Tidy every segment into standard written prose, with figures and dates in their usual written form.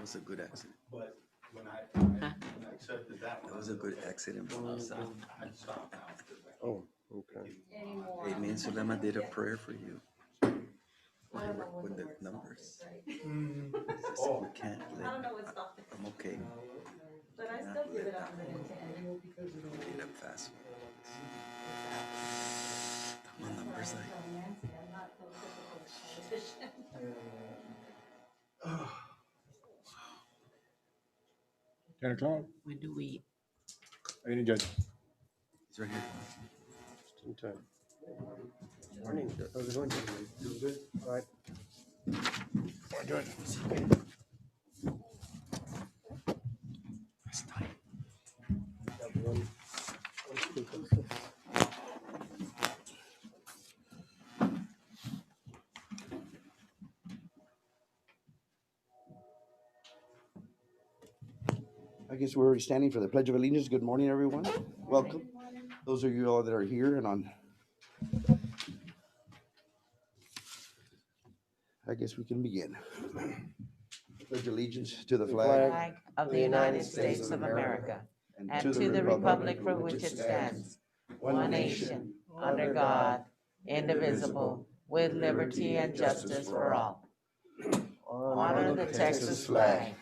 was a good accident. But when I accepted that That was a good accident for us. I stopped now. Oh, okay. Hey, me and Sulema did a prayer for you. With the numbers. Oh. We can't let, I'm okay. But I Cannot still give let it that up to one the 10. get up fast. My numbers like. I'm not no typical politician. 10 o'clock. When do we? Any judge? He's right here. In time. Morning. How's it going? Doing good. All right. Morning, Judge. That's time. I guess we're standing for the Pledge of Allegiance. Good morning, everyone. Welcome. Those of you all that are here and on. I guess we can begin. Pledge allegiance to the flag Flag of the United States of America and to the republic for which it stands, one nation, under God, indivisible, with liberty and justice for all. Honor the Texas flag.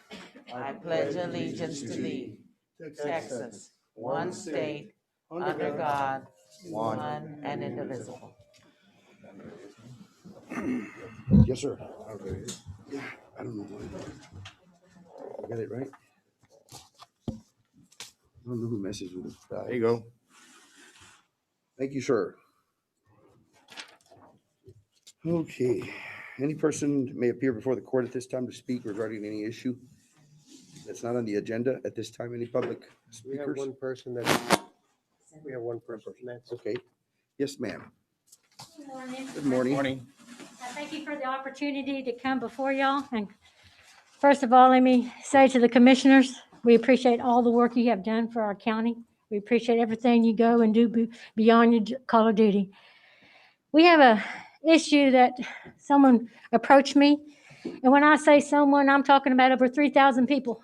I pledge allegiance to thee, Texas, one state, under God, one and indivisible. Yes, sir. Yeah, I don't know why. I got it right. I don't know who messes with it. There you go. Thank you, sir. Okay. Any person may appear before the court at this time to speak regarding any issue that's not on the agenda at this time. Any public We have speakers? one person that's, that's. Okay. Yes, ma'am. Good morning. Good morning. Morning. I thank you for the opportunity to come before y'all. And first of all, let me say to the commissioners, we appreciate all the work you have done for our county. We appreciate everything you go and do beyond your call of duty. We have a issue that someone approached me. And when I say someone, I'm talking about over 3,000 people,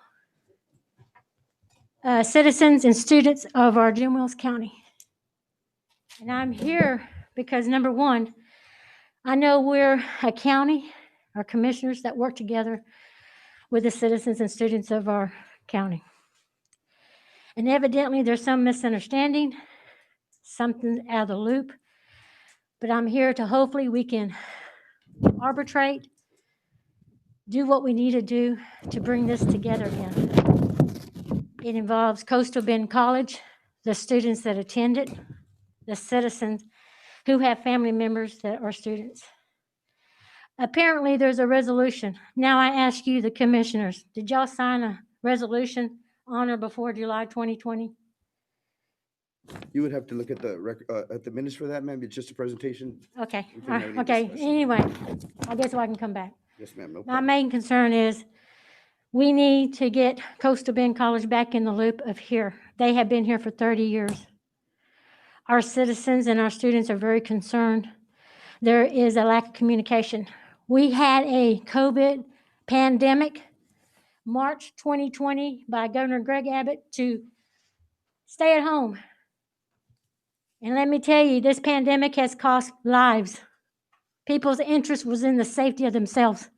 citizens and students of our Jim Wells County. And I'm here because, number one, I know we're a county, our commissioners that work together with the citizens and students of our county. And evidently, there's some misunderstanding, something out of the loop. But I'm here to hopefully we can arbitrate, do what we need to do to bring this together again. It involves Coastal Bend College, the students that attend it, the citizens who have family members that are students. Apparently, there's a resolution. Now I ask you, the commissioners, did y'all sign a resolution on or before July 2020? You would have to look at the minutes for that, ma'am. It's just a presentation. Okay, We couldn't have any okay, discussion. anyway, I guess I can come back. Yes, ma'am. No My problem. main concern is we need to get Coastal Bend College back in the loop of here. They have been here for 30 years. Our citizens and our students are very concerned. There is a lack of communication. We had a COVID pandemic, March 2020, by Governor Greg Abbott to stay at home. And let me tell you, this pandemic has cost lives. People's interest was in the safety of themselves.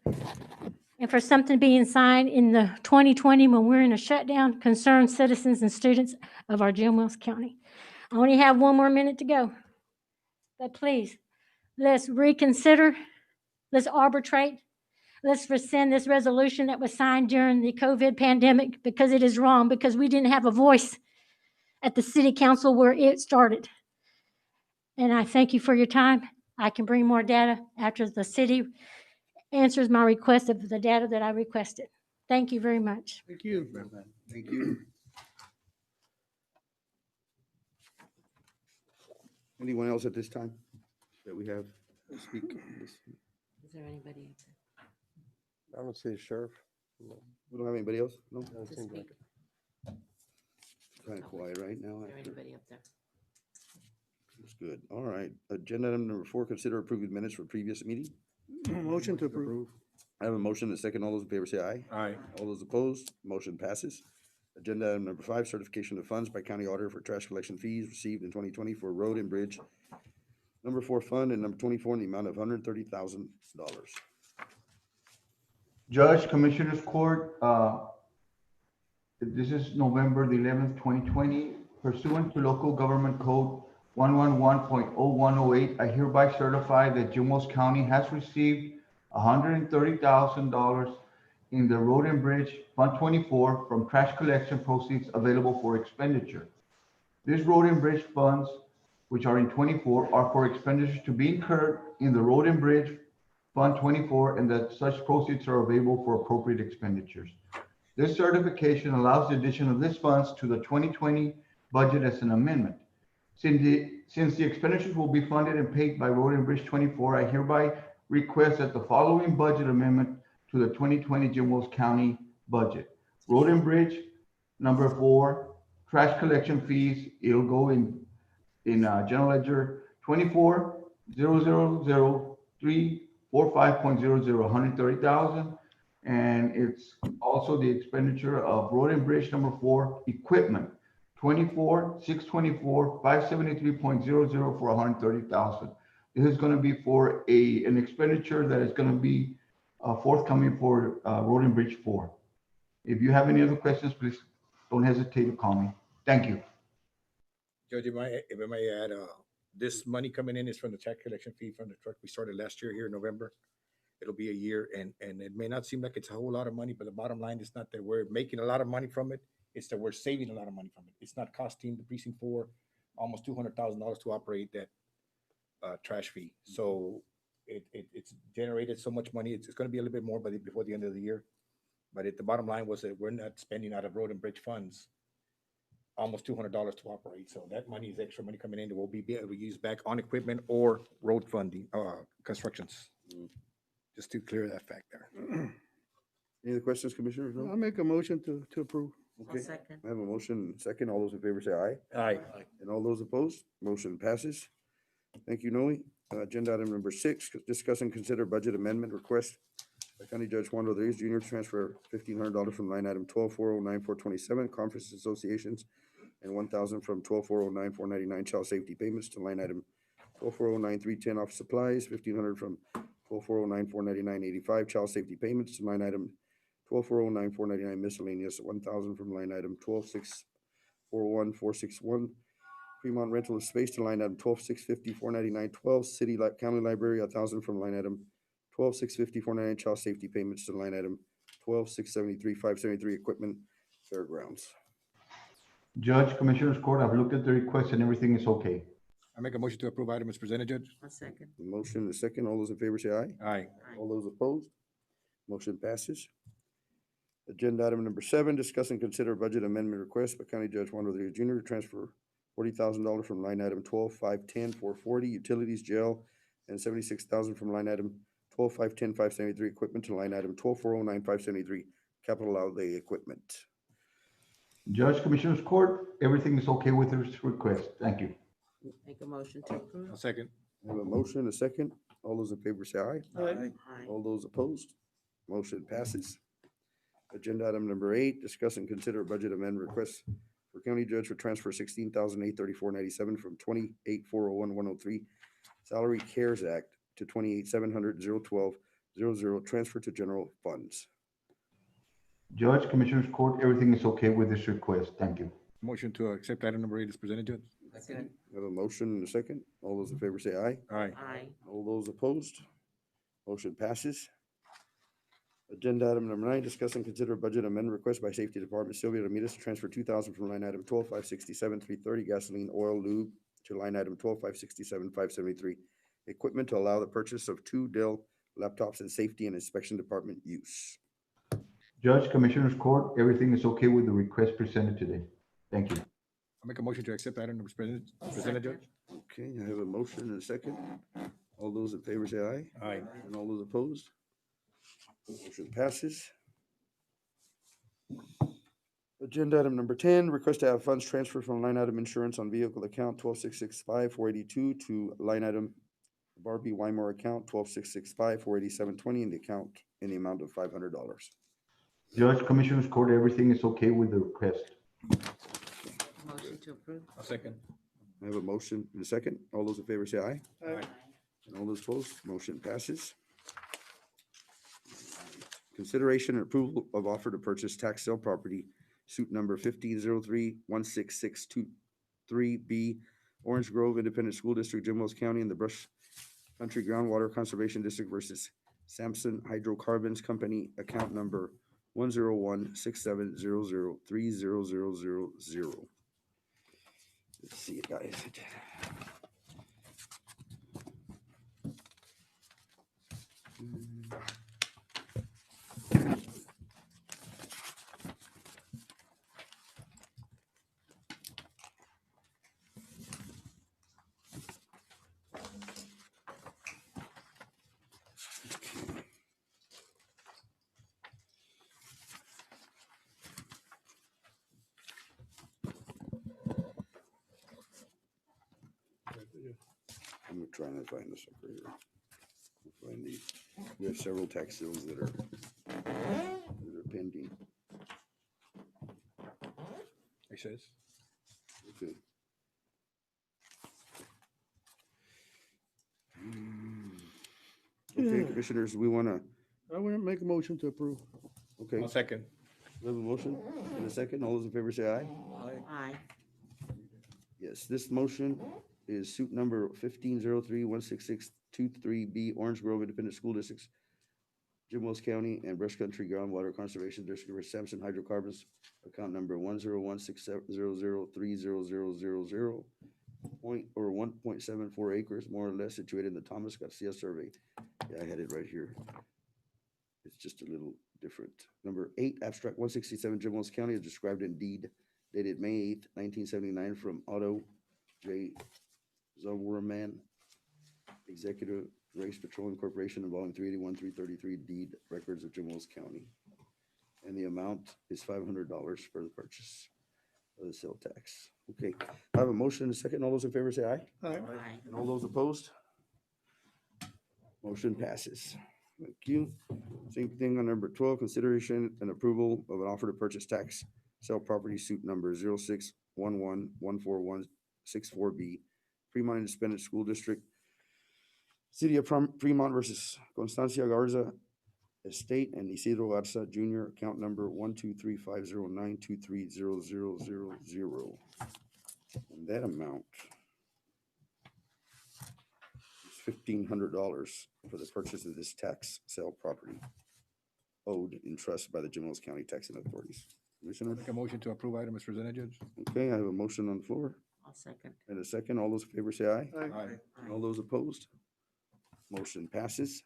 And for something being signed in the 2020 when we're in a shutdown concerns citizens and students of our Jim Wells County. I only have one more minute to go. But please, let's reconsider, let's arbitrate, let's rescind this resolution that was signed during the COVID pandemic because it is wrong, because we didn't have a voice at the city council where it started. And I thank you for your time. I can bring more data after the city answers my request of the data that I requested. Thank you very much. Thank you. Thank you. Anyone else at this time that we have to speak? Is there anybody I don't see the sheriff. No, We don't have anybody else? No? doesn't to seem like speak? it. Kind of quiet right now. Is there anybody up there? It's good. All right. Agenda item number 4, consider approving minutes for previous meeting. Motion to approve. I have a motion and a second. All those in favor say aye. Aye. All those opposed, motion passes. Agenda item number 5, certification of funds by county auditor for trash collection fees received in 2020 for road and bridge number 4 fund and number 24 in the amount of $130,000. Judge, Commissioners Court, this is November the 11th, 2020. Pursuant to Local Government Code 111.0108, I hereby certify that Jumos County has received $130,000 in the Road and Bridge Fund 24 from trash collection proceeds available for expenditure. These road and bridge funds, which are in 24, are for expenditures to be incurred in the Road and Bridge Fund 24, and that such proceeds are available for appropriate expenditures. This certification allows the addition of these funds to the 2020 budget as an amendment. Since the expenditures will be funded and paid by Road and Bridge 24, I hereby request that the following budget amendment to the 2020 Jim Wells County budget. Road and Bridge number 4, trash collection fees, it'll go in general ledger 24,000,345.00, 130,000. And it's also the expenditure of Road and Bridge number 4 equipment, 24,624,573.00 for 130,000. This is going to be for an expenditure that is going to be forthcoming for Road and Bridge 4. If you have any other questions, please don't hesitate to call me. Thank you. Judge, if I may add, this money coming in is from the tax collection fee from the truck we started last year here in November. It'll be a year, and it may not seem like it's a whole lot of money, but the bottom line is not that we're making a lot of money from it. It's that we're saving a lot of money from it. It's not costing the precinct 4 almost $200,000 to operate that trash fee. So it's generated so much money. It's going to be a little bit more before the end of the year. But the bottom line was that we're not spending out of road and bridge funds almost $200 to operate. So that money is extra money coming in that will be able to use back on equipment or road funding, constructions. Just to clear that fact there. Any other questions, Commissioners? No? I'll make a motion to approve. Okay. Second. I have a motion and a second. All those in favor say aye. Aye. And all those opposed, motion passes. Thank you, Noe. Agenda item number 6, discuss and consider budget amendment request by County Judge Juan Rodriguez Jr. to transfer $1,500 from line item 12409427 conference associations and $1,000 from 12409499 child safety payments to line item 12409-310 office supplies, $1,500 from 12409-499-85 child safety payments to line item 12409-499 miscellaneous, $1,000 from line item 12641-461 Fremont rental of space to line item 12650-499-12 city county library, $1,000 from line item 12650-499 child safety payments to line item 12673-573 equipment fairgrounds. Judge, Commissioners Court, I've looked at the request and everything is okay. I make a motion to approve item as presented, Judge. A second. The motion and the second. All those in favor say aye. Aye. All those opposed? Motion passes. Agenda item number 7, discuss and consider budget amendment request by County Judge Juan Rodriguez Jr. to transfer $40,000 from line item 12510-440 utilities, jail, and $76,000 from line item 12510-573 equipment to line item 12409-573 capital outlay equipment. Judge, Commissioners Court, everything is okay with this request. Thank you. Make a motion to approve. A second. I have a motion, a second. All those in favor say aye. Aye. All those opposed? Motion passes. Agenda item number 8, discuss and consider budget amendment request for county judge for transfer $16,834.97 from 28,401,103 Salary CARES Act to 28,700,012,00 transfer to general funds. Judge, Commissioners Court, everything is okay with this request. Thank you. Motion to accept item number 8 is presented, Judge. Second. I have a motion and a second. All those in favor say aye. Aye. Aye. All those opposed? Motion passes. Agenda item number 9, discuss and consider budget amendment request by Safety Department Sylvia Ramirez to transfer $2,000 from line item 12567-330 gasoline oil lube to line item 12567-573 equipment to allow the purchase of 2 Dell laptops and safety and inspection department use. Judge, Commissioners Court, everything is okay with the request presented today. Thank you. I make a motion to accept item number presented, Judge. Okay, I have a motion and a second. All those in favor say aye. Aye. And all those opposed? Motion passes. Agenda item number 10, request to have funds transferred from line item insurance on vehicle account 12665-482 to line item Barbie Weimar account 12665-48720 in the account in the amount of $500. Judge, Commissioners Court, everything is okay with the request. Motion to approve. A second. I have a motion and a second. All those in favor say aye. Aye. And all those opposed, motion passes. Consideration and approval of offer to purchase tax sale property, suit number 1503-16623B, Orange Grove Independent School District, Jim Wells County, and the Brush Country Groundwater Conservation District versus Sampson Hydrocarbons Company, account number 101-6700-30000. Let's see it, guys. I'm trying to find this up right here. Find these. We have several tax sales that are pending. It says. Okay. Okay, commissioners, I want to make a motion to approve. Okay, A second. we have a motion and a second. All those in favor say aye. Aye. Yes, this motion is suit number 1503-16623B, Orange Grove Independent School Districts, Jim Wells County, and Brush Country Groundwater Conservation District versus Sampson Hydrocarbons, account number 101-6700-30000, 1.74 acres, more or less, situated in the Thomas Garcia survey. Yeah, I had it right here. It's just a little different. Number 8, abstract 167, Jim Wells County, is described in deed dated May 8th, 1979, from Otto J. Zauberman, Executive Race Petroleum Corporation, involving 381-333 deed records of Jim Wells County. And the amount is $500 for the purchase of the sale tax. Okay, I have a motion and a second. All those in favor say aye. Aye. And all those opposed? Motion passes. Thank you. Same thing on number 12, consideration and approval of an offer to purchase tax sale property, suit number 0611-14164B, Fremont Independent School District, City of Fremont versus Constancia Garza Estate and Isidro Garza Jr., account number 12350923000. And that amount is $1,500 for the purchase of this tax sale property owed in trust by the Jim Wells County Taxing Authorities. Commissioner? Make a motion to approve item as presented, Judge. Okay, I have a motion on the floor I'll second. and a second. All those in favor say aye. Aye. And all those opposed? Motion passes.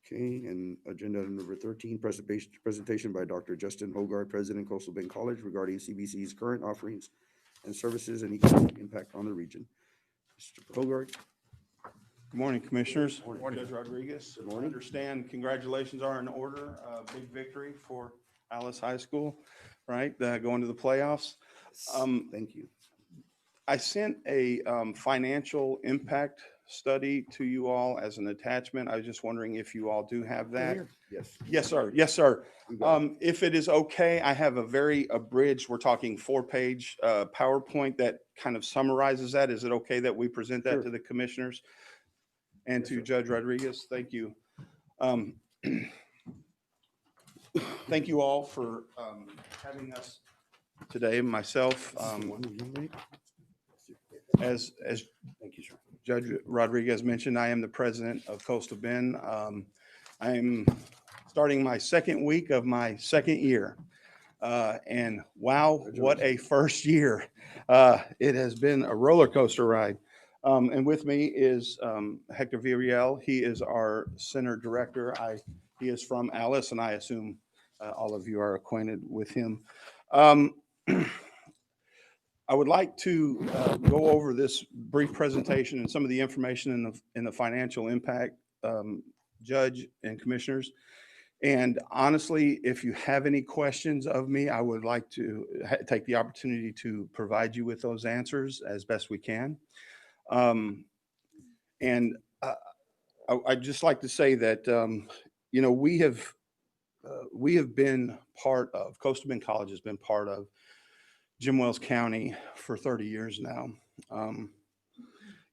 Okay, and agenda item number 13, presentation by Dr. Justin Hogarth, President, Coastal Bend College, regarding CBC's current offerings and services and economic impact on the region. Mr. Hogarth. Good morning, Commissioners. Morning. Judge Rodriguez. Good morning. I understand congratulations are in order. Big victory for Alice High School, right? Going to the playoffs. Thank you. I sent a financial impact study to you all as an attachment. I was just wondering if you all do have that. Yes. Yes, sir. Yes, sir. You got it. If it is okay, I have a very abridged, we're talking 4-page PowerPoint that kind of summarizes that. Is it okay that we present that Sure. to the commissioners and Yes, to sir. Judge Rodriguez? Thank you. Thank you all for having us today. Myself, This is the one you made? as Thank you, sir. Judge Rodriguez mentioned, I am the president of Coastal Bend. I'm starting my second week of my second year. And wow, what a first year. It has been a roller coaster ride. And with me is Hector Villarreal. He is our center director. He is from Alice, and I assume all of you are acquainted with him. I would like to go over this brief presentation and some of the information in the financial impact, Judge and Commissioners. And honestly, if you have any questions of me, I would like to take the opportunity to provide you with those answers as best we can. And I'd just like to say that, you know, we have been part of, Coastal Bend College has been part of Jim Wells County for 30 years now.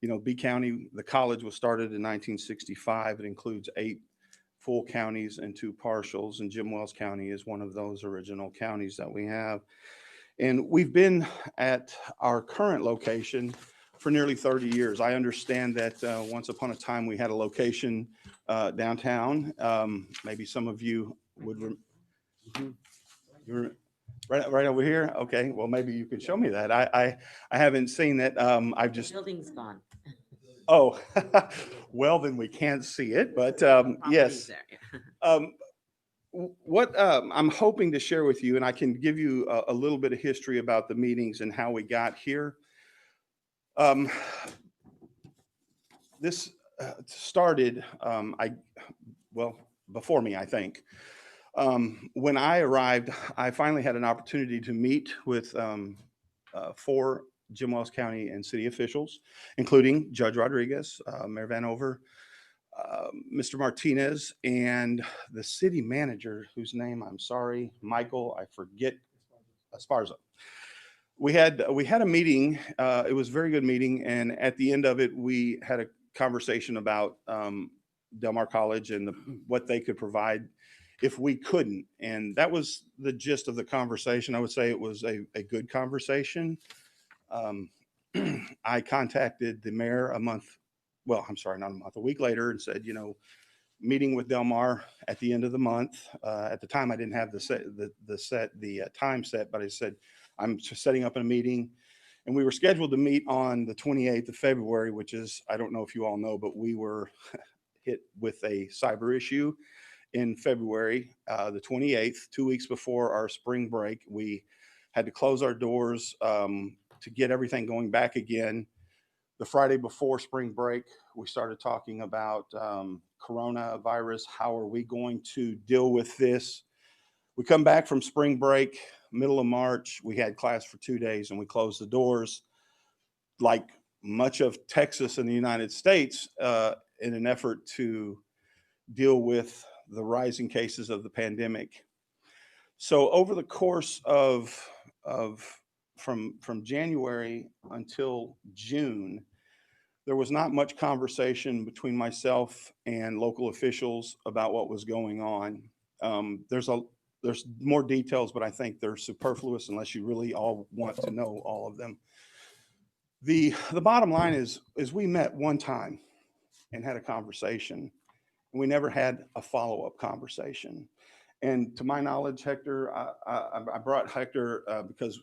You know, B County, the college was started in 1965. It includes 8 full counties and 2 partials, and Jim Wells County is one of those original counties that we have. And we've been at our current location for nearly 30 years. I understand that once upon a time we had a location downtown. Maybe some of you would, right over here. Okay, well, maybe you could show me that. I haven't seen that. I've just, Building's gone. oh, well, then we can't see it, but yes. What I'm hoping to share with you, and I can give you a little bit of history about the meetings and how we got here. This started, well, before me, I think. When I arrived, I finally had an opportunity to meet with 4 Jim Wells County and city officials, including Judge Rodriguez, Mayor Vanover, Mr. Martinez, and the city manager, whose name I'm sorry, Michael, I forget, Esparza. We had a meeting. It was a very good meeting, and at the end of it, we had a conversation about Del Mar College and what they could provide if we couldn't. And that was the gist of the conversation. I would say it was a good conversation. I contacted the mayor a week later, and said, you know, meeting with Del Mar at the end of the month. At the time, I didn't have the time set, but I said, I'm setting up a meeting. And we were scheduled to meet on the 28th of February, which is, I don't know if you all know, but we were hit with a cyber issue in February, the 28th, 2 weeks before our spring break. We had to close our doors to get everything going back again. The Friday before spring break, we started talking about coronavirus. How are we going to deal with this? We come back from spring break, middle of March. We had class for 2 days and we closed the doors, like much of Texas and the United States, in an effort to deal with the rising cases of the pandemic. So over the course of from January until June, there was not much conversation between myself and local officials about what was going on. There's more details, but I think they're superfluous unless you really all want to know all of them. The bottom line is we met one time and had a conversation. We never had a follow-up conversation. And to my knowledge, Hector, I brought Hector because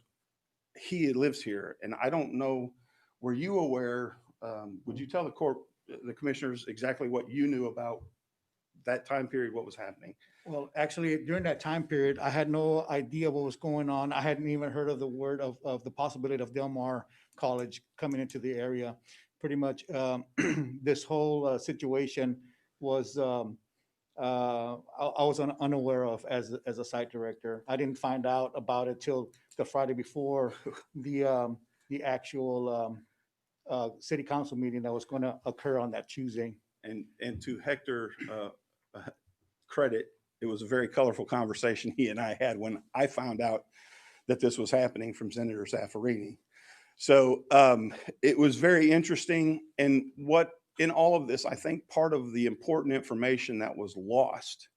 he lives here, and I don't know, were you aware, would you tell the commissioners exactly what you knew about that time period, what was happening? Well, actually, during that time period, I had no idea what was going on. I hadn't even heard of the word of the possibility of Del Mar College coming into the area. Pretty much this whole situation was I was unaware of as a site director. I didn't find out about it till the Friday before the actual city council meeting that was going to occur on that Tuesday. And to Hector credit, it was a very colorful conversation he and I had when I found out that this was happening from Senator Zaffarini. So it was very interesting. And what in all of this, I think part of the important information that was lost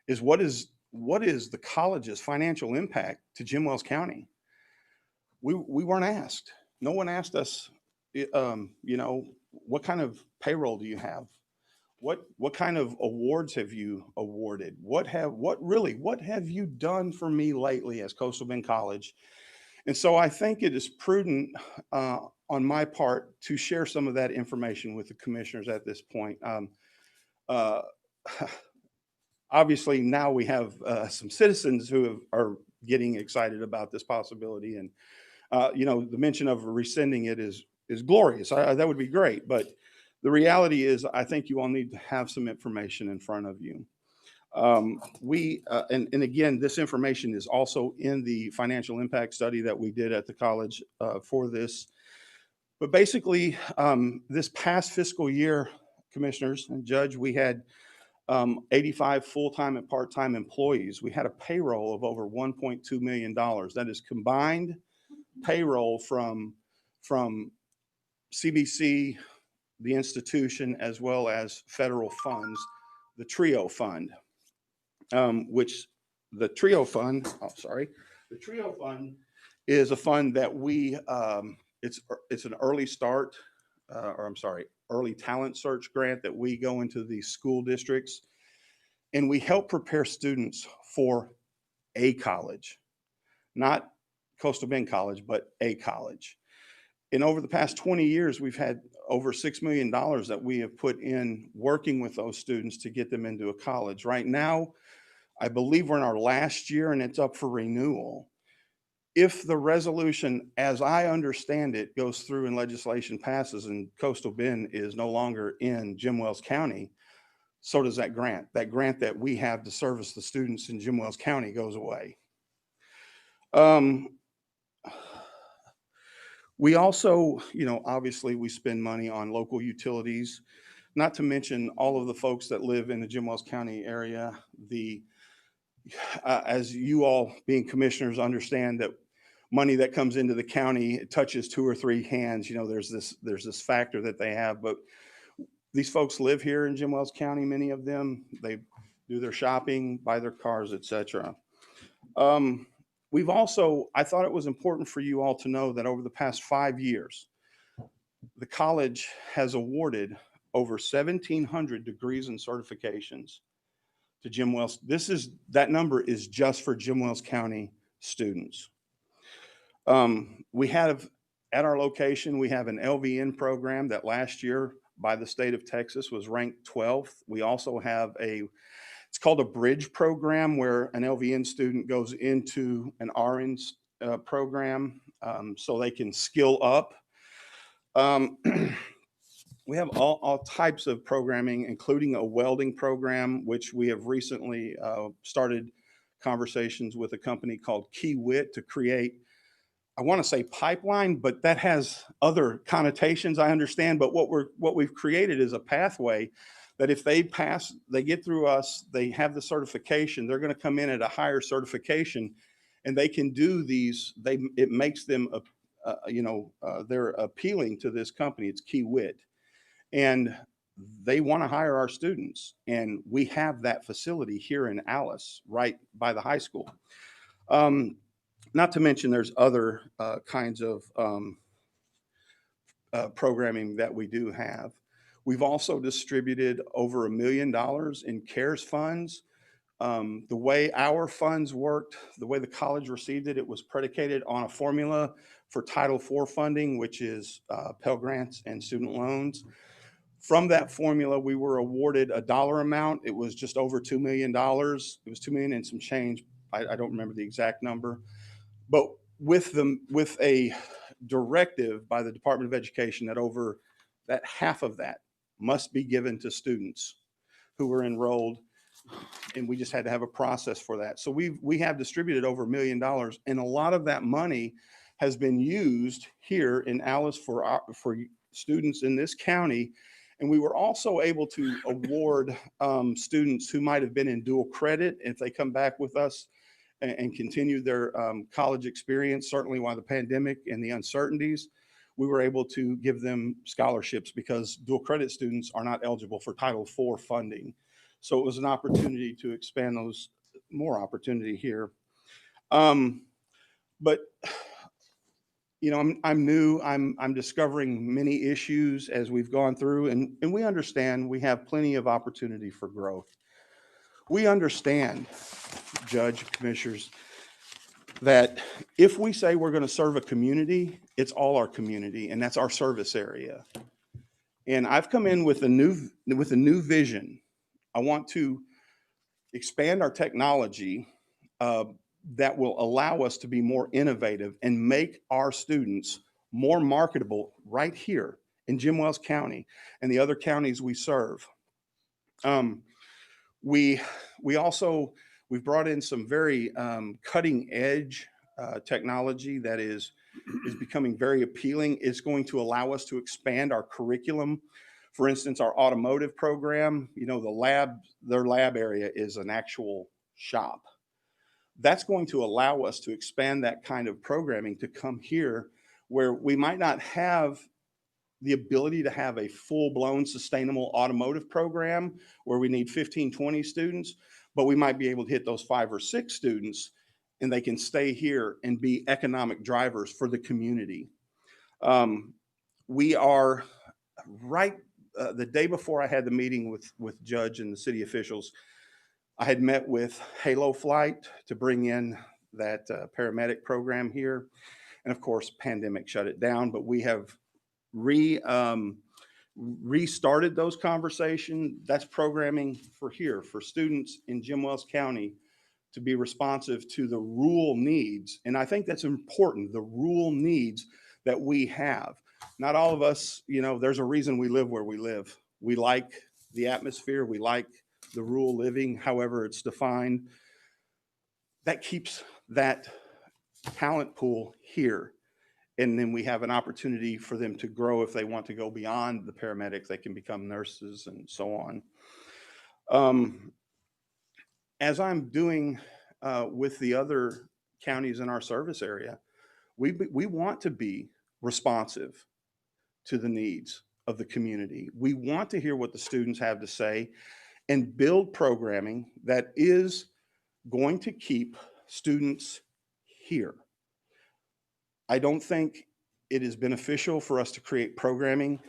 is what is the college's financial impact to Jim Wells County? We weren't asked. No one asked us, you know, what kind of payroll do you have? What kind of awards have you awarded? What have you done for me lately as Coastal Bend College? And so I think it is prudent on my part to share some of that information with the commissioners at this point. Obviously now we have some citizens who are getting excited about this possibility, and you know, the mention of rescinding it is glorious. That would be great, but the reality is I think you all need to have some information in front of you. And again, this information is also in the financial impact study that we did at the college for this. But basically, this past fiscal year, commissioners and judge, we had 85 full-time and part-time employees. We had a payroll of over $1.2 million. That is combined payroll from CBC, the institution, as well as federal funds, the TRIO fund, which the TRIO fund, the TRIO fund is a fund that we, it's an early start, early talent search grant that we go into these school districts, and we help prepare students for a college, not Coastal Bend College, but a college. And over the past 20 years, we've had over $6 million that we have put in working with those students to get them into a college. Right now, I believe we're in our last year and it's up for renewal. If the resolution, as I understand it, goes through and legislation passes and Coastal Bend is no longer in Jim Wells County, so does that grant. That grant that we have to service the students in Jim Wells County goes away. We also, obviously we spend money on local utilities, not to mention all of the folks that live in the Jim Wells County area. As you all being commissioners understand that money that comes into the county, it touches 2 or 3 hands. There's this factor that they have, but these folks live here in Jim Wells County, many of them. They do their shopping, buy their cars, etc. We've also, I thought it was important for you all to know that over the past 5 years, the college has awarded over 1,700 degrees and certifications to Jim Wells. That number is just for Jim Wells County students. We have, at our location, we have an LVN program that last year by the state of Texas was ranked 12th. We also have it's called a bridge program where an LVN student goes into an RN program so they can skill up. We have all types of programming, including a welding program, which we have recently started conversations with a company called Kiewit to create, I want to say pipeline, but that has other connotations, I understand. But what we've created is a pathway that if they pass, they get through us, they have the certification, they're going to come in at a higher certification and they can do these, it makes them, they're appealing to this company. It's Kiewit. And they want to hire our students. And we have that facility here in Alice, right by the high school. Not to mention there's other kinds of programming that we do have. We've also distributed over $1 million in CARES funds. The way our funds worked, the way the college received it, it was predicated on a formula for Title IV funding, which is Pell Grants and student loans. From that formula, we were awarded a dollar amount. It was just over $2 million. It was $2 million and some change. I don't remember the exact number. But with a directive by the Department of Education that half of that must be given to students who were enrolled, and we just had to have a process for that. So we have distributed over $1 million, and a lot of that money has been used here in Alice for students in this county. And we were also able to award students who might have been in dual credit, if they come back with us and continue their college experience, certainly while the pandemic and the uncertainties, we were able to give them scholarships because dual credit students are not eligible for Title IV funding. So it was an opportunity to expand those, more opportunity here. But I'm new, I'm discovering many issues as we've gone through, and we understand we have plenty of opportunity for growth. We understand, Judge, Commissioners, that if we say we're going to serve a community, it's all our community, and that's our service area. And I've come in with a new vision. I want to expand our technology that will allow us to be more innovative and make our students more marketable right here in Jim Wells County and the other counties we serve. We've brought in some very cutting edge technology that is becoming very appealing. It's going to allow us to expand our curriculum For instance, our automotive program, you know, their lab area is an actual shop. That's going to allow us to expand that kind of programming to come here where we might not have the ability to have a full-blown sustainable automotive program where we need 15, 20 students, but we might be able to hit those 5 or 6 students and they can stay here and be economic drivers for the community. We are right, the day before I had the meeting with Judge and the city officials, I had met with Halo Flight to bring in that paramedic program here. And of course, pandemic shut it down, but we have restarted those conversations. That's programming for here, for students in Jim Wells County to be responsive to the rural needs. And I think that's important, the rural needs that we have. Not all of us, you know, there's a reason we live where we live. We like the atmosphere, we like the rural living, however it's defined. That keeps that talent pool here. And then we have an opportunity for them to grow if they want to go beyond the paramedics. They can become nurses and so on. As I'm doing with the other counties in our service area, we want to be responsive to the needs of the community. We want to hear what the students have to say and build programming that is going to keep students here. I don't think it is beneficial for us to create programming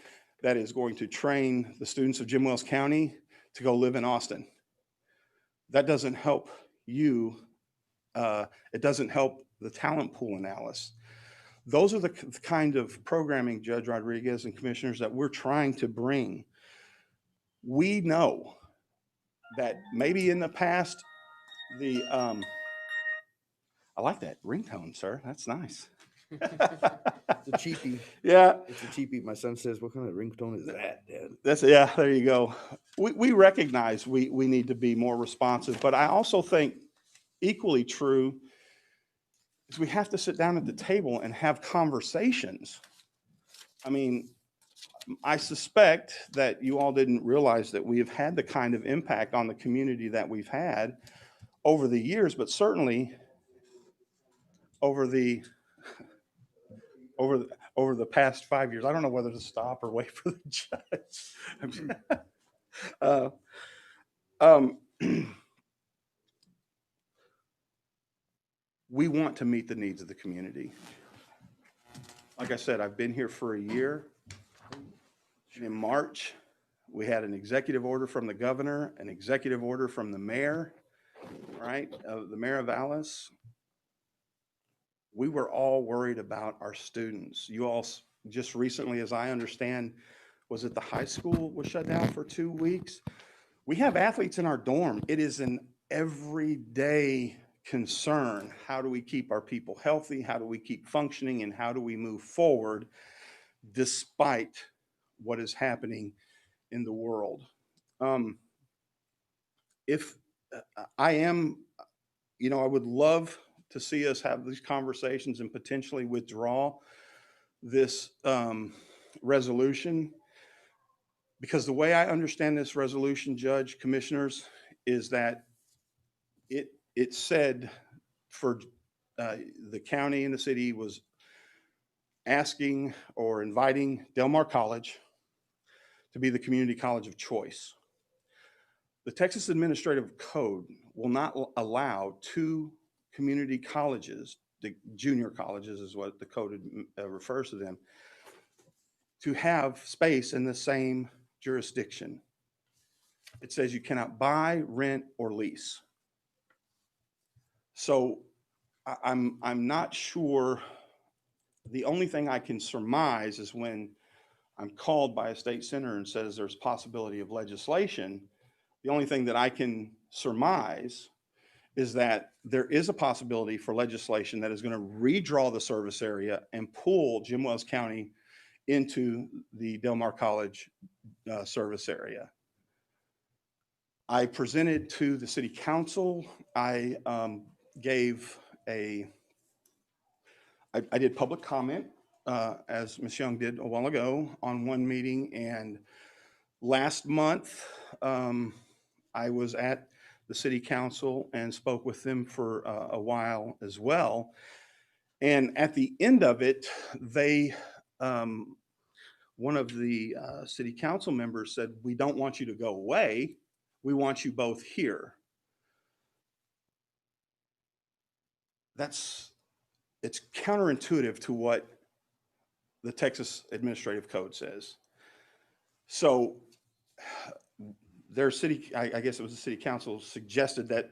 that is going to train the students of Jim Wells County to go live in Austin. That doesn't help you. It doesn't help the talent pool analysis. Those are the kind of programming, Judge Rodriguez and commissioners, that we're trying to bring. We know that maybe in the past, I like that ringtone, sir. That's nice. It's a cheapie. Yeah. It's a cheapie. My son says, what kind of ringtone is that, Dad? Yeah, there you go. We recognize we need to be more responsive, but I also think equally true is we have to sit down at the table and have conversations. I mean, I suspect that you all didn't realize that we have had the kind of impact on the community that we've had over the years, but certainly over the past 5 years. I don't know whether to stop or wait for the judge. We want to meet the needs of the community. Like I said, I've been here for a year. In March, we had an executive order from the governor, an executive order from the mayor, right? The mayor of Alice. We were all worried about our students. You all just recently, as I understand, was it the high school was shut down for 2 weeks? We have athletes in our dorm. It is an everyday concern. How do we keep our people healthy? How do we keep functioning? And how do we move forward despite what is happening in the world? If I am, you know, I would love to see us have these conversations and potentially withdraw this resolution, because the way I understand this resolution, Judge, commissioners, is that it said for the county and the city was asking or inviting Del Mar College to be the community college of choice. The Texas Administrative Code will not allow 2 community colleges, the junior colleges is what the code refers to them, to have space in the same jurisdiction. It says you cannot buy, rent, or lease. So I'm not sure. The only thing I can surmise is when I'm called by a state senator and says there's possibility of legislation, the only thing that I can surmise is that there is a possibility for legislation that is going to redraw the service area and pull Jim Wells County into the Del Mar College service area. I presented to the city council. I did public comment, as Ms. Young did a while ago on one meeting, and Last month, I was at the city council and spoke with them for a while as well. And at the end of it, they, one of the city council members said, "We don't want you to go away. We want you both here." It's counterintuitive to what the Texas Administrative Code says. So their city, I guess it was the city council, suggested that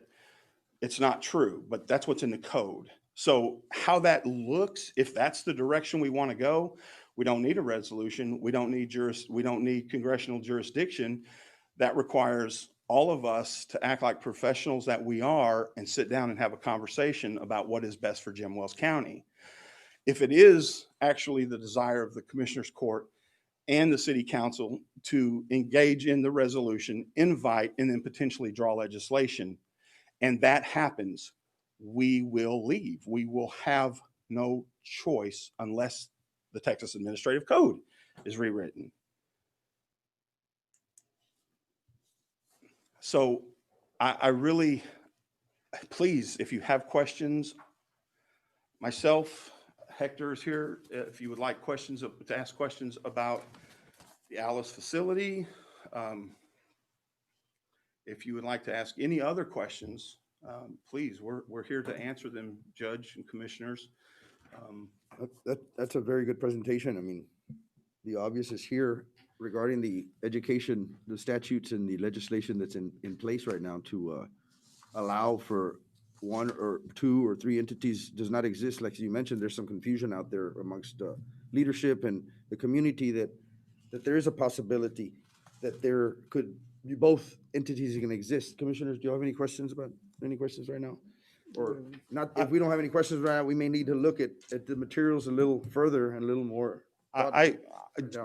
it's not true, but that's what's in the code. So how that looks, if that's the direction we want to go, we don't need a resolution. We don't need congressional jurisdiction. That requires all of us to act like professionals that we are and sit down and have a conversation about what is best for Jim Wells County. If it is actually the desire of the Commissioners Court and the City Council to engage in the resolution, invite, and then potentially draw legislation, and that happens, we will leave. We will have no choice unless the Texas Administrative Code is rewritten. So I really, please, if you have questions, myself, Hector is here. If you would like questions, to ask questions about the Alice facility, if you would like to ask any other questions, please, we're here to answer them, Judge and Commissioners. That's a very good presentation. I mean, the obvious is here regarding the education, the statutes and the legislation that's in place right now to allow for one or two or three entities does not exist. Like you mentioned, there's some confusion out there amongst leadership and the community that there is a possibility that there could be both entities that can exist. Commissioners, do you have any questions right now? Or not, if we don't have any questions right now, we may need to look at the materials a little further and a little more.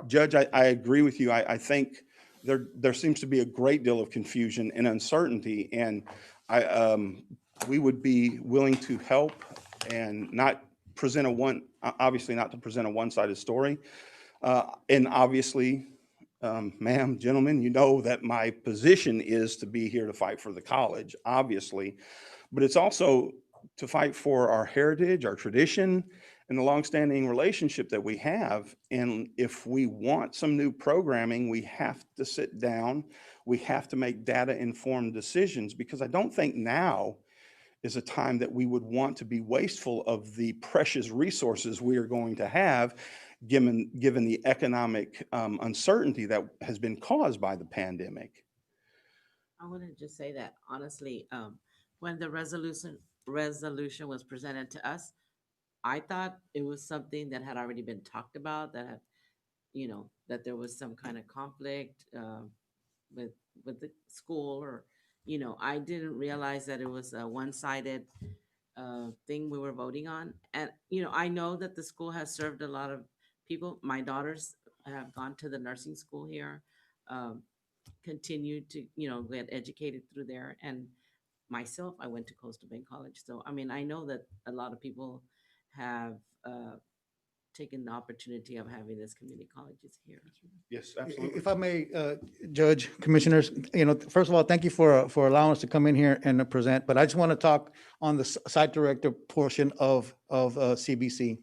Judge, I agree with you. I think there seems to be a great deal of confusion and uncertainty, and we would be willing to help and not present obviously not to present a one-sided story. And obviously, ma'am, gentlemen, you know that my position is to be here to fight for the college, obviously, but it's also to fight for our heritage, our tradition, and the longstanding relationship that we have. And if we want some new programming, we have to sit down. We have to make data-informed decisions, because I don't think now is a time that we would want to be wasteful of the precious resources we are going to have, given the economic uncertainty that has been caused by the pandemic. I want to just say that honestly, when the resolution was presented to us, I thought it was something that had already been talked about, that had, that there was some kind of conflict with the school, or, I didn't realize that it was a one-sided thing we were voting on. And, I know that the school has served a lot of people. My daughters have gone to the nursing school here, continued to, get educated through there. And myself, I went to Coastal Bend College. So, I mean, I know that a lot of people have taken the opportunity of having this community colleges here. Yes, absolutely. If I may, Judge, Commissioners, first of all, thank you for allowing us to come in here and present, but I just want to talk on the site director portion of CBC.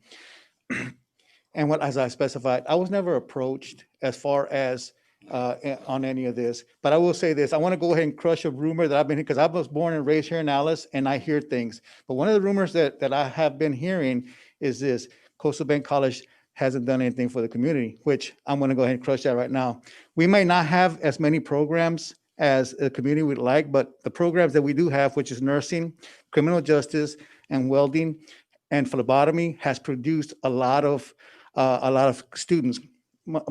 And as I specified, I was never approached as far as on any of this, but I will say this. I want to go ahead and crush a rumor that I've been, because I was born and raised here in Alice and I hear things. But one of the rumors that I have been hearing is this: Coastal Bend College hasn't done anything for the community, which I'm going to go ahead and crush that right now. We may not have as many programs as the community would like, but the programs that we do have, which is nursing, criminal justice, and welding and phlebotomy, has produced a lot of students.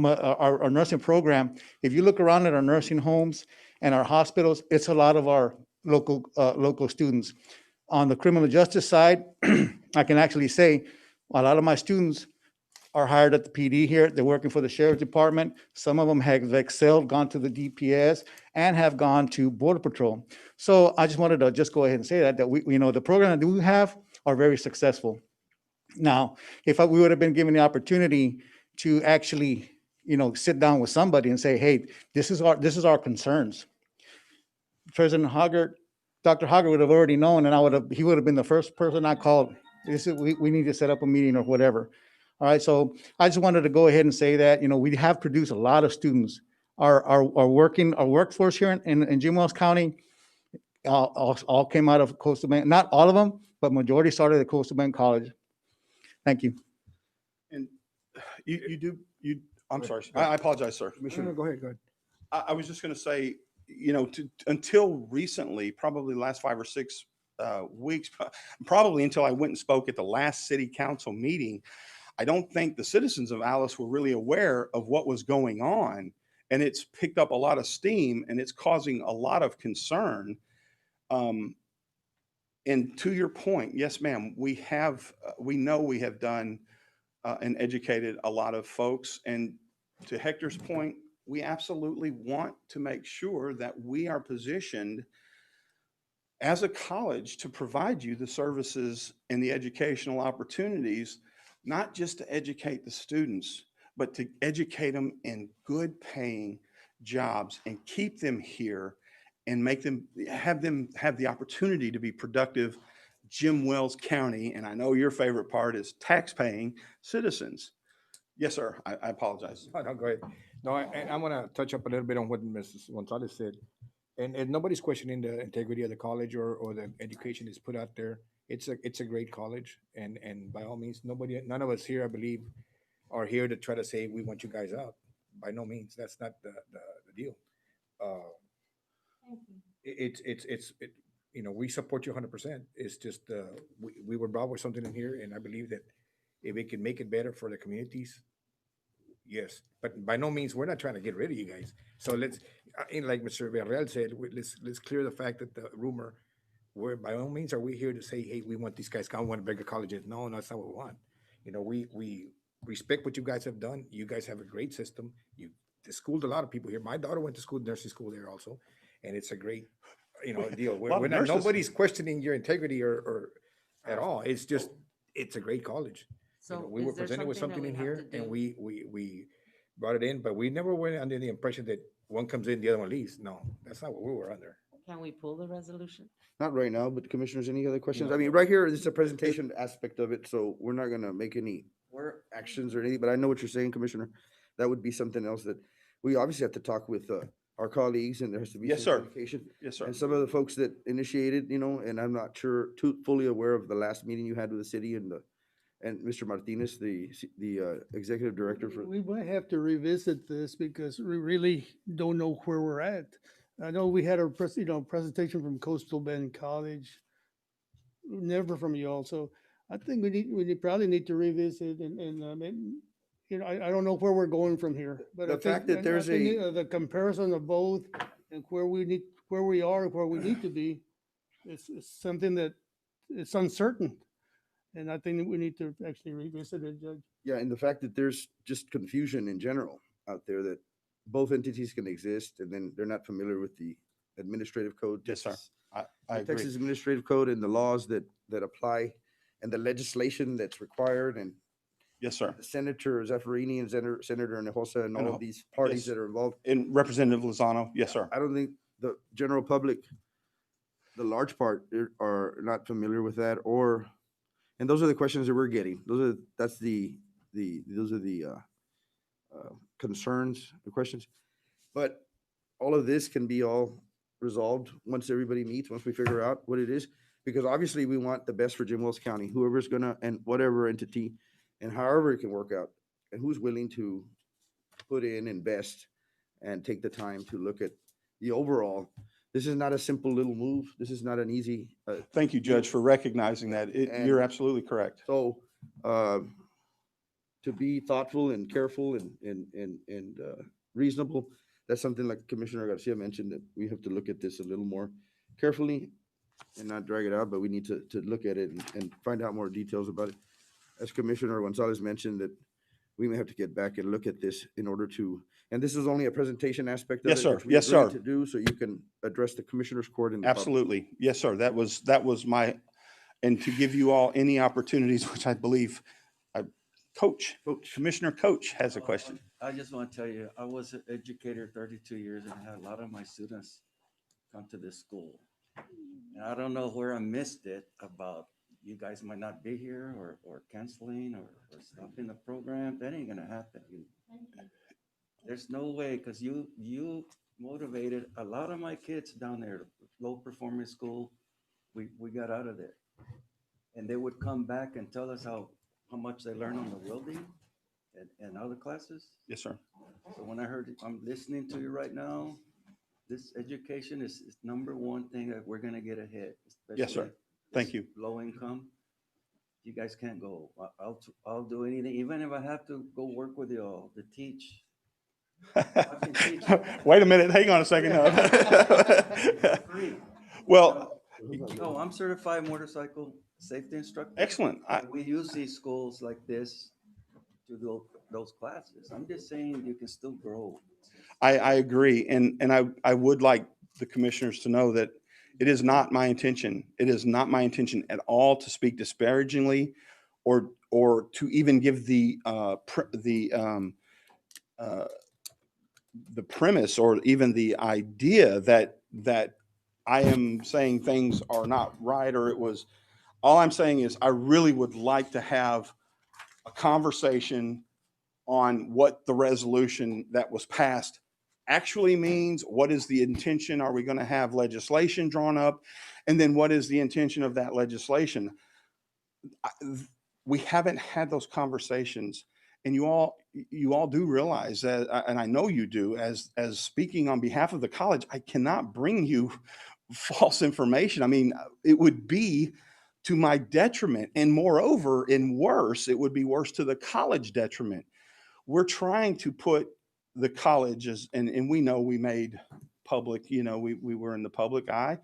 Our nursing program, if you look around at our nursing homes and our hospitals, it's a lot of our local students. On the criminal justice side, I can actually say a lot of my students are hired at the PD here. They're working for the Sheriff's Department. Some of them have excelled, gone to the DPS, and have gone to Border Patrol. So I just wanted to just go ahead and say that we, the program that we have are very successful. Now, if we would have been given the opportunity to actually sit down with somebody and say, hey, this is our concerns. President Hoggart, Dr. Hoggart would have already known, and he would have been the first person I called. We need to set up a meeting or whatever. All right, so I just wanted to go ahead and say that, we have produced a lot of students. Our workforce here in Jim Wells County, all came out of Coastal Bend. Not all of them, but majority started at Coastal Bend College. Thank you. And I'm sorry. I apologize, sir. Commissioner, go ahead. I was just going to say, until recently, probably the last 5 or 6 weeks, probably until I went and spoke at the last city council meeting, I don't think the citizens of Alice were really aware of what was going on. And it's picked up a lot of steam and it's causing a lot of concern. And to your point, yes, ma'am, we know we have done and educated a lot of folks. And to Hector's point, we absolutely want to make sure that we are positioned as a college to provide you the services and the educational opportunities, not just to educate the students, but to educate them in good paying jobs and keep them here and have the opportunity to be productive Jim Wells County. And I know your favorite part is tax-paying citizens. Yes, sir. I apologize. No, go ahead. No, and I'm gonna touch up a little bit on what Mrs. Gonzalez said. And nobody's questioning the integrity of the college or the education is put out there. It's a great college, and by all means, none of us here, I believe, are here to try to say we want you guys out. By no means, that's not the deal. We support you 100%. It's just we were brought with something in here, and I believe that if it can make it better for the communities, yes. But by no means, we're not trying to get rid of you guys. So let's, like Mr. Villarreal said, let's clear the fact that the rumor. By no means are we here to say, hey, we want these guys. I want bigger colleges. No, that's not what we want. We respect what you guys have done. You guys have a great system. You schooled a lot of people here. My daughter went to school, nursing school there also, and it's a great, deal. Nobody's questioning your integrity or at all. It's just it's a great college. So We were presented with something in here, and we brought it in, but we never went under the impression that one comes in, the other one leaves. No, that's not what we were under. Can we pull the resolution? Not right now, but commissioners, any other questions? No. I mean, right here, this is a presentation aspect of it, so we're not gonna make any actions or anything, but I know what you're saying, Commissioner. That would be something else that we obviously have to talk with our colleagues, and there has to be Yes, some sir. communication. Yes, sir. And some of the folks that initiated, and I'm not sure fully aware of the last meeting you had with the city and Mr. Martinez, the executive director for. We might have to revisit this because we really don't know where we're at. I know we had a presentation from Coastal Bend College, never from you all. So I think we probably need to revisit and maybe, I don't know where we're going from here. But The fact that there's the comparison of both and where we are and where we need to be, it's something that it's uncertain. And I think we need to actually revisit it, Judge. Yeah, and the fact that there's just confusion in general out there that both entities can exist, and then they're not familiar with the administrative code. Yes, sir. I The agree. Texas Administrative Code and the laws that apply, and the legislation that's required, and Yes, sir. Senator Zaffarini and Senator Hinojosa and all of these parties Yes. that are involved. And Representative Lozano. Yes, sir. I don't think the general public, the large part, are not familiar with that, and those are the questions that we're getting. Those are the concerns, the questions. But all of this can be all resolved once everybody meets, once we figure out what it is, because obviously we want the best for Jim Wells County, whoever's gonna, and whatever entity, and however it can work out, and who's willing to put in, invest, and take the time to look at the overall. This is not a simple little move. This is not an easy. Thank you, Judge, for recognizing that. You're absolutely correct. So, to be thoughtful and careful and reasonable, that's something like Commissioner Garcia mentioned, that we have to look at this a little more carefully and not drag it out, but we need to look at it and find out more details about it. As Commissioner Gonzalez mentioned, that we may have to get back and look at this in order to, and this is only a presentation aspect of it. Yes, sir. which we Yes, agreed sir. To do, so you can address the Commissioner's Court in the public. Absolutely. Yes, sir. That was and to give you all any opportunities, which I believe Coach, Coach. Commissioner Coach has a question. I just want to tell you, I was an educator 32 years and I had a lot of my students come to this school. And I don't know where I missed it about you guys might not be here or canceling or stopping the program. That ain't gonna happen. There's no way, because you motivated a lot of my kids down there, low performing school. We got out of there. And they would come back and tell us how much they learned on the welding and other classes. Yes, sir. So when I heard, I'm listening to you right now, this education is number one thing that we're gonna get ahead. Yes, sir. especially Thank this you. Low income. You guys can't go. I'll do anything, even if I have to go work with you all to teach. can teach. Wait a minute, hang on a second. Free. Well, No, I'm certified motorcycle safety instructor. excellent. We use these schools like this to do those classes. I'm just saying you can still grow. I agree. And I would like the commissioners to know that it is not my intention. It is not my intention at all to speak disparagingly or to even give the premise or even the idea that I am saying things are not right or it was. All I'm saying is I really would like to have a conversation on what the resolution that was passed actually means. What is the intention? Are we going to have legislation drawn up? And then what is the intention of that legislation? We haven't had those conversations. And you all do realize that, and I know you do, as speaking on behalf of the college, I cannot bring you false information. I mean, it would be to my detriment. And moreover, and worse, it would be worse to the college detriment. We're trying to put the colleges, and we know we made public, we were in the public eye,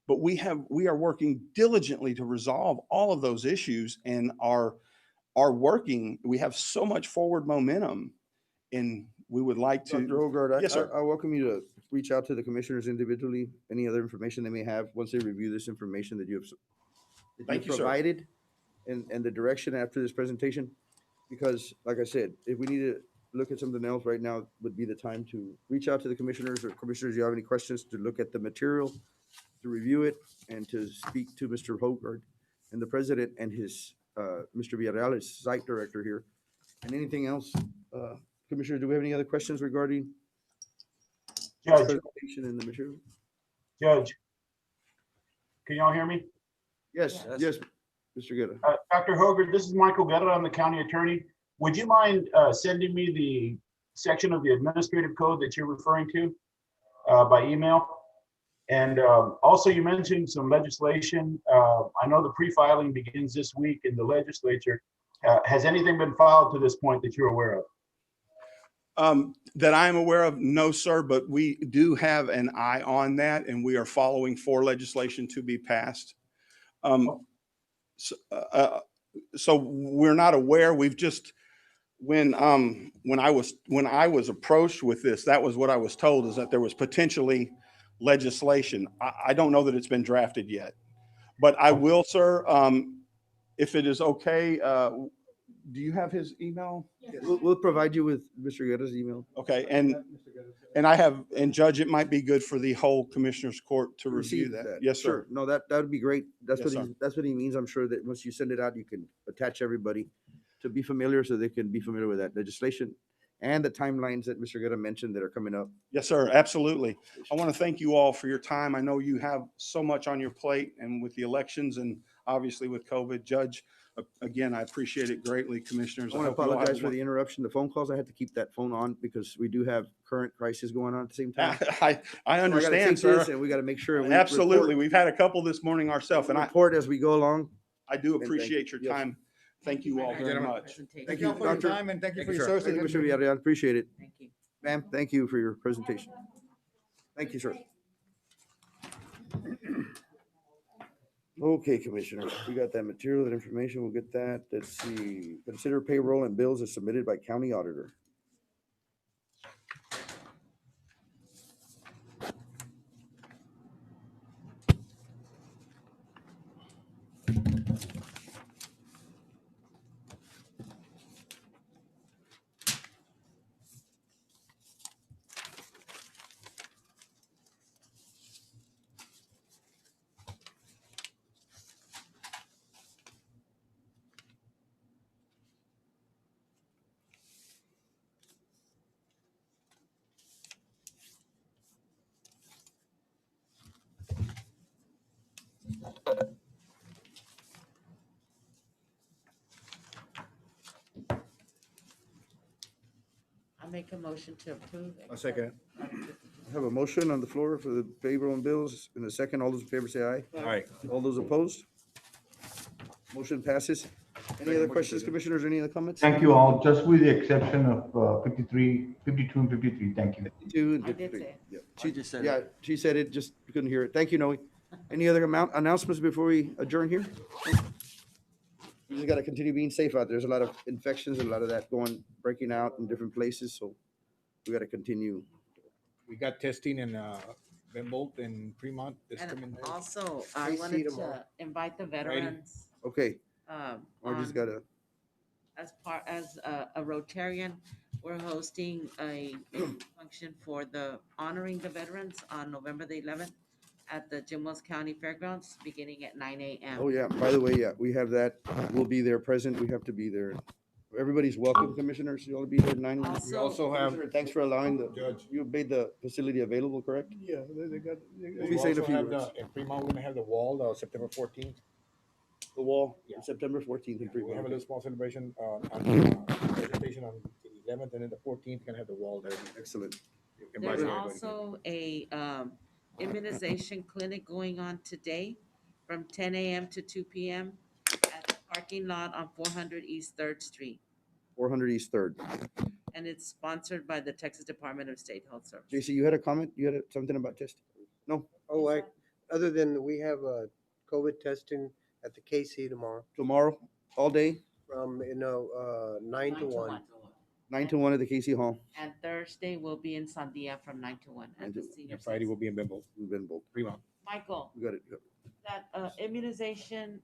but we are working diligently to resolve all of those issues and are working. We have so much forward momentum, and we would like to. Dr. Hogard, Yes, sir. I welcome you to reach out to the commissioners individually, any other information they may have, once they review this information that you've Thank you, sir. provided and the direction after this presentation. Because like I said, if we need to look at something else right now, would be the time to reach out to the commissioners, or commissioners, you have any questions, to look at the material, to review it, and to speak to Mr. Hogard and the president and his, Mr. Villarreal, his site director here. And anything else, commissioners, do we have any other questions regarding this Judge, presentation and the material? Judge, can y'all hear me? Yes, yes, Mr. Guerra. Dr. Hogarth, this is Michael Guerra. I'm the county attorney. Would you mind sending me the section of the administrative code that you're referring to by email? And also, you mentioned some legislation. I know the pre-filing begins this week in the legislature. Has anything been filed to this point that you're aware of? That I'm aware of, no, sir, but we do have an eye on that, and we are following for legislation to be passed. So we're not aware. We've just, when I was approached with this, that was what I was told, is that there was potentially legislation. I don't know that it's been drafted yet, but I will, sir, if it is okay. Do you have his email? We'll provide you with Mr. Guerra's email. Okay, and I have, and Judge, it might be good for the whole Commissioners Court to review Receive that. Yes, sir. Sure. No, that would be great. That's Yes, that's what he means. I'm sure that once you send it out, you can attach everybody to be familiar, so they can be familiar with that legislation and the timelines that Mr. Guerra mentioned that are coming up. Yes, sir. Absolutely. I want to thank you all for your time. I know you have so much on your plate, and with the elections and obviously with COVID. Judge, again, I appreciate it greatly, Commissioners. I want to hope you all have apologize a for the interruption, the phone calls. I had to keep that phone on because we do have current crisis going on at the same time. I So I gotta understand, take sir. this, and we got to make sure. we Absolutely. We've had a couple this morning ourselves, and report as we go along. I do thank appreciate your you. Yes. time. Thank you all very much. Thank you you, for your Doctor. time, and thank you for your Thank service. you, Mr. Villarreal. Appreciate it. Thank you. Ma'am, thank you for your presentation. Thank you, sir. Okay, Commissioners, we got that material, that information. We'll get that. Let's see. Consider payroll and bills as submitted by county auditor. I make a motion to approve. A second. I have a motion on the floor for the payroll and bills. In a second, all those in favor say aye. All right. All those opposed? Motion passes. Any other questions, commissioners? Any other comments? Thank you all, just with the exception of 52 and 53. Thank you. 52 and I did 53. say it. Yeah, I just said it. yeah, she said it, just couldn't hear it. Thank you, Noe. Any other announcements before we adjourn here? We just gotta continue being safe out there. There's a lot of infections and a lot of that breaking out in different places, so we gotta continue. We got testing in Humboldt and Fremont. This And coming. also, I KC wanted tomorrow. to invite the veterans, Okay, I just on, gotta, as a Rotarian, we're hosting a function for the honoring the veterans on November the 11th at the Jim Wells County Fairgrounds, beginning at 9 a.m. oh yeah, by the way, yeah, we have that. We'll be there present. We have to be there. Everybody's welcome, commissioners. You all be there at 9. We also have, Commissioner, thanks for allowing Judge. you made the facility available, correct? Yeah, they got. We'll we be saying a also few have words. in Fremont, we're gonna have the wall, September 14th. The wall, Yeah. September 14th in We have a Fremont. little small celebration, presentation on the 11th, and then the 14th, gonna have the wall there. Excellent. There's Inviting everybody. also a immunization clinic going on today from 10 a.m. to 2 p.m. at the parking lot on 400 East 3rd Street. 400 East 3rd. And it's sponsored by the Texas Department of State Health Service. JC, you had a comment? You had something about testing? Oh, other than we have COVID testing at the KC tomorrow Tomorrow, all day, from, 9 to 1. 9 to 1 at the Casey Hall. And Thursday will be in Sandia from 9 to 1 at the senior And Friday center. will be in Humboldt, We've been both. Fremont. Michael, We got it. that immunization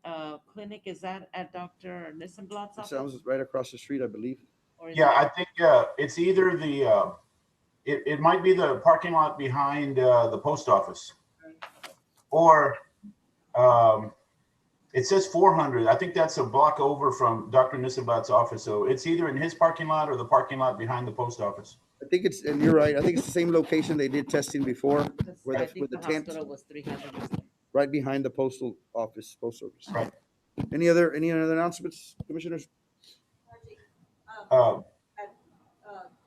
clinic, is that at Dr. Nissenblatt's It office? sounds right across the street, I believe. Or is Yeah, it- I think it's either it might be the parking lot behind the post office. Or it says 400. I think that's a block over from Dr. Nissenblatt's office. So it's either in his parking lot or the parking lot behind the post office. I think it's, and you're right, I think it's the same location they did testing before, Because where I the, think with the the tent, hospital was 300. right behind the postal office, post service. Right. Any other announcements, commissioners? Uh,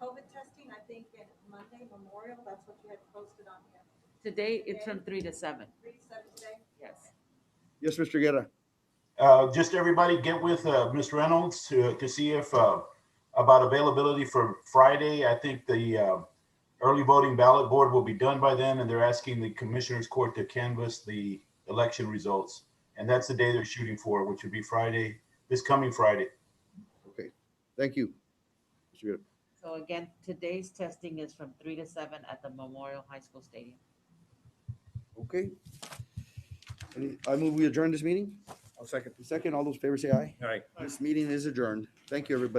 COVID testing, I think, in Monday, Memorial, that's what you had posted on here. Today, it's from 3 to 7. 3 to 7 today? Yes. Yes, Mr. Guerra. just everybody get with Ms. Reynolds to see if about availability for Friday. I think the early voting ballot board will be done by then, and they're asking the commissioners court to canvass the election results. And that's the day they're shooting for, which would be Friday, this coming Friday. Okay, thank you. Mr. Guerra. So again, today's testing is from 3 to 7 at the Memorial High School Stadium. Okay. I move we adjourn this meeting. I'll second. Second, all those in favor say aye. All right. This meeting is adjourned. Thank you, everybody.